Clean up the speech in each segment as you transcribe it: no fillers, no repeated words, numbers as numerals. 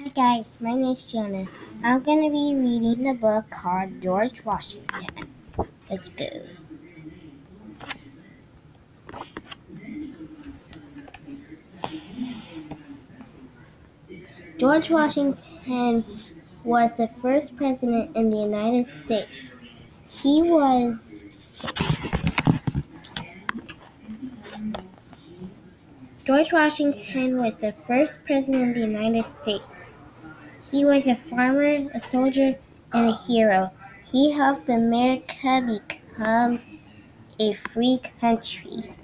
Hi guys, my name is Jonah. I'm going to be reading the book called George Washington. Let's go. George Washington was the first president in the United States. He was George Washington was the first president of the United States. He was a farmer, a soldier, and a hero. He helped America become a free country.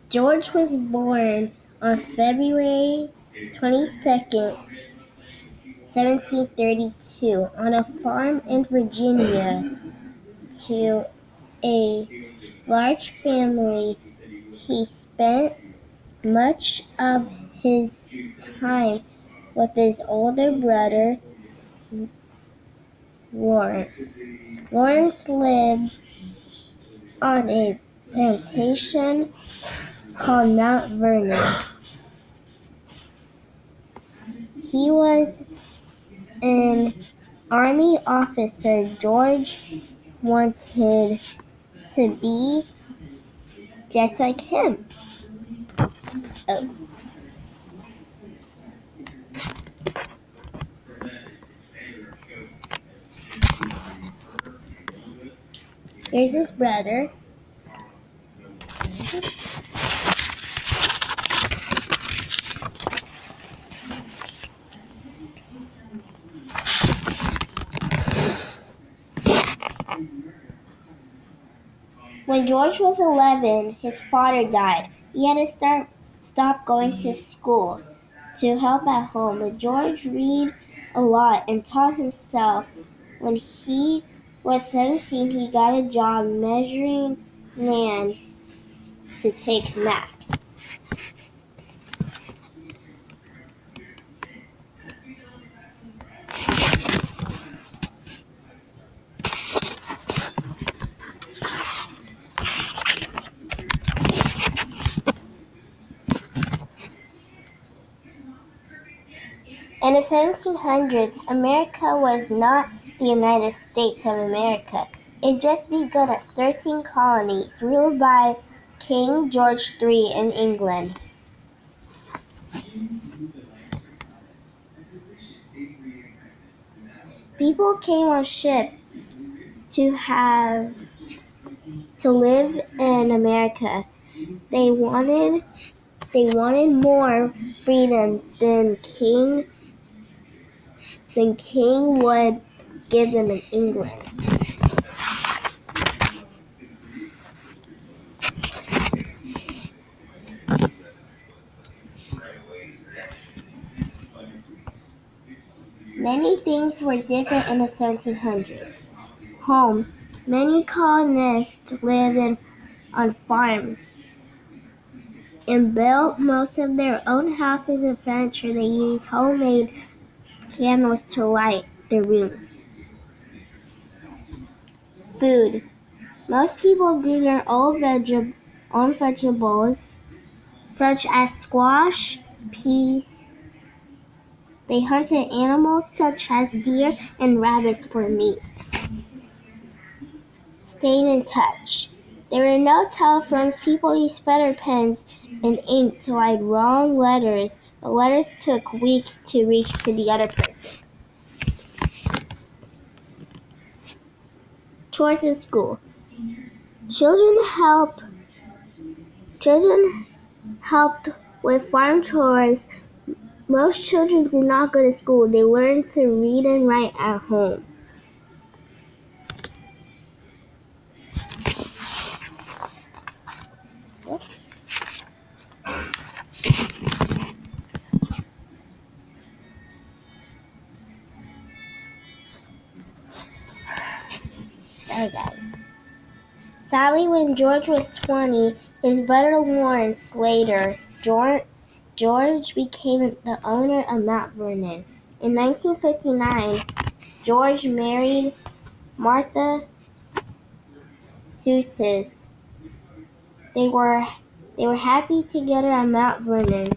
George was born on February 22nd, 1732, on a farm in Virginia to a large family. He spent much of his time with his older brother, Lawrence. Lawrence lived on a plantation called Mount Vernon. He was an Army officer. George wanted to be just like him. Oh. Here's his brother. When George was 11, his father died. He had to stop going to school to help at home, but George read a lot and taught himself. When he was 17, he got a job measuring land to take maps. In the 1700s, America was not the United States of America. It just begun as 13 colonies ruled by King George III in England. People came on ships to live in America. They wanted more freedom than King would give them in England. Many things were different in the 1700s. Home. Many colonists lived on farms and built most of their own houses and furniture. They used homemade candles to light their rooms. Food. Most people grew their own vegetables, such as squash, peas. They hunted animals such as deer and rabbits for meat. Staying in touch. There were no telephones. People used feather pens and ink to write wrong letters. The letters took weeks to reach to the other person. Chores in school. Children helped with farm chores. Most children did not go to school. They learned to read and write at home. Sorry guys. Sadly, when George was 20, his brother Lawrence later, George became the owner of Mount Vernon. In 1959, George married Massachusetts. They were happy together at Mount Vernon.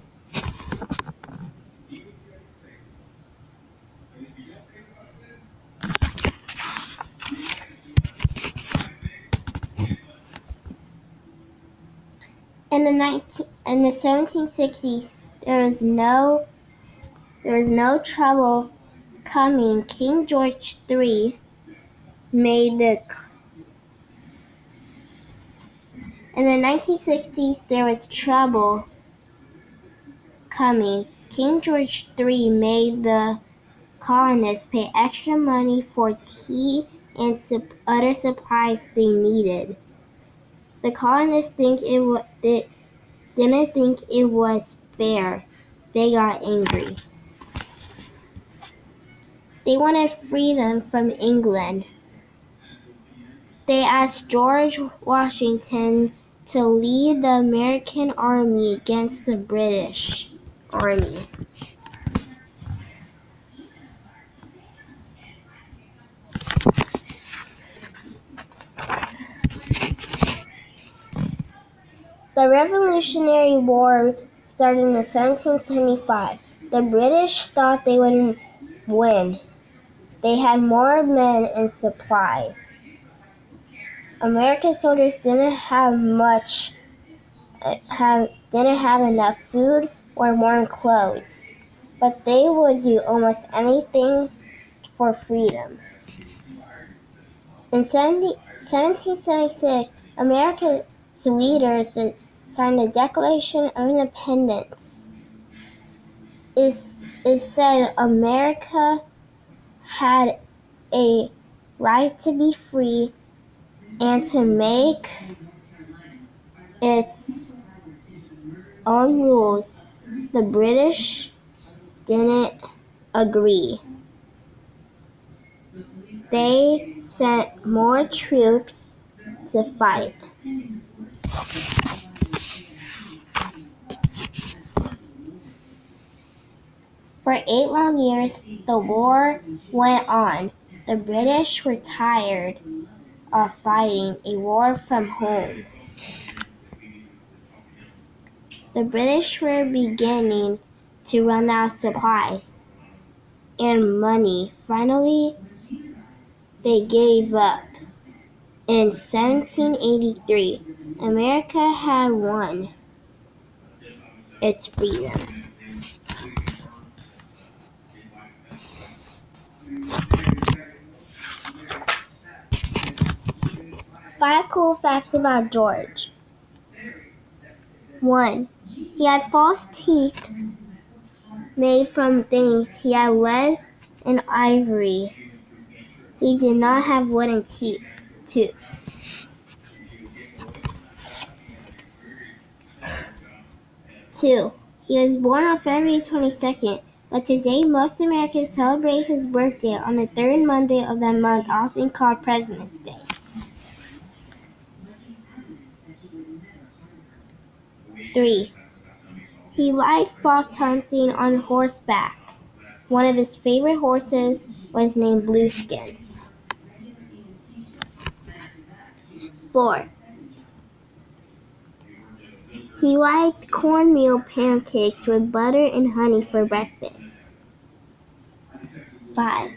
In the 1760s, there was no trouble coming. King George III made the In the 1960s, there was trouble coming. King George III made the colonists pay extra money for tea and other supplies they needed. The colonists didn't think it was fair. They got angry. They wanted freedom from England. They asked George Washington to lead the American army against the British army. The Revolutionary War started in 1775. The British thought they would win. They had more men and supplies. American soldiers didn't have enough food or warm clothes, but they would do almost anything for freedom. In 1776, America's leaders signed the Declaration of Independence. It said America had a right to be free and to make its own rules. The British didn't agree. They sent more troops to fight. For 8 long years, the war went on. The British were tired of fighting a war from home. The British were beginning to run out of supplies and money. Finally, they gave up. In 1783, America had won its freedom. Five cool facts about George. 1. He had false teeth made from things he had lead and ivory. He did not have wooden teeth. 2. He was born on February 22nd, but today most Americans celebrate his birthday on the third Monday of that month, often called President's Day. 3. He liked fox hunting on horseback. One of his favorite horses was named Blueskin. 4. He liked cornmeal pancakes with butter and honey for breakfast. 5.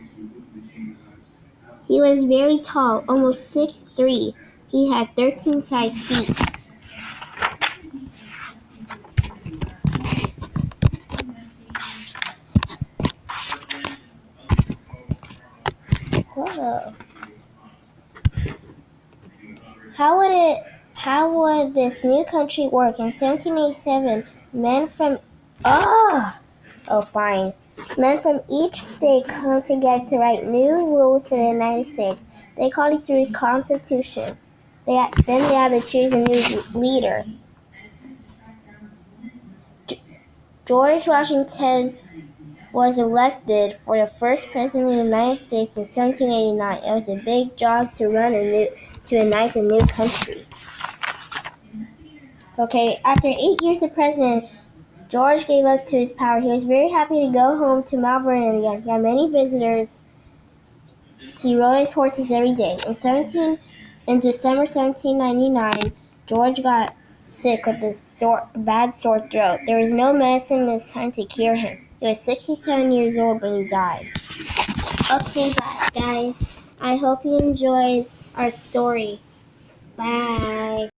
He was very tall, almost 6'3". He had 13 size feet. Whoa. How would this new country work? In 1787, men from each state come together to write new rules for the United States. They call these rules Constitution. Then they have to choose a new leader. George Washington was elected for the first president of the United States in 1789. It was a big job to unite a new country. Okay, after 8 years as president, George gave up to his power. He was very happy to go home to Mount Vernon again. He had many visitors. He rode his horses every day. In December 1799, George got sick with a bad sore throat. There was no medicine this time to cure him. He was 67 years old when he died. Okay, guys, I hope you enjoyed our story. Bye.